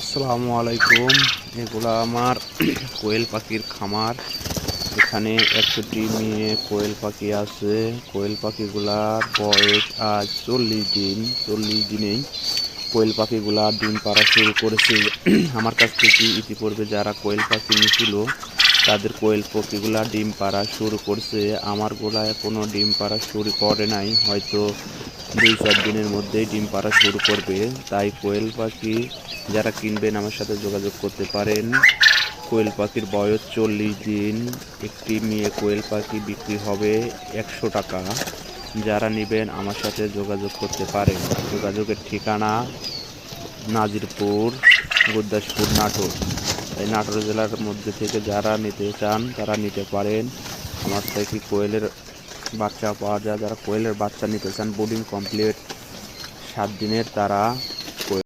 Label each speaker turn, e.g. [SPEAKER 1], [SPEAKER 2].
[SPEAKER 1] আসসালামু আলাইকুম। এগুলা আমার কোয়েল পাখির খামার। এখানে ১০০টি মেয়ে কোয়েল পাখি আছে। কোয়েল পাখিগুলার বয়স আজ ৪০ দিন। ৪০ দিনেই কোয়েল পাখিগুলা ডিম পাড়া শুরু করেছে। আমার কাছ থেকে ইতিপূর্বে যারা কোয়েল পাখি নিয়েছিল তাদের কোয়েল পাখিগুলা ডিম পাড়া শুরু করছে। আমার গোলা এখনো ডিম পাড়া শুরু করে নাই, হয়তো ২-৪ দিনের মধ্যেই ডিম পাড়া শুরু করবে। তাই কোয়েল পাখি যারা কিনবেন আমার সাথে যোগাযোগ করতে পারেন। কোয়েল পাখির বয়স ৪০ দিন। একটি মেয়ে কোয়েল পাখি বিক্রি হবে ১০০ টাকা। যারা নেবেন আমার সাথে যোগাযোগ করতে পারেন। যোগাযোগের ঠিকানা নাজিরপুর, গুরদাসপুর, নাটোর। এই নাটোর জেলার মধ্যে থেকে যারা নিতে চান তারা নিতে পারেন। আমার থেকে কোয়েলের বাচ্চা পাওয়া যায়। যারা কোয়েলের বাচ্চা নিতে চান, বোর্ডিং কমপ্লিট ৭ দিনের, তারা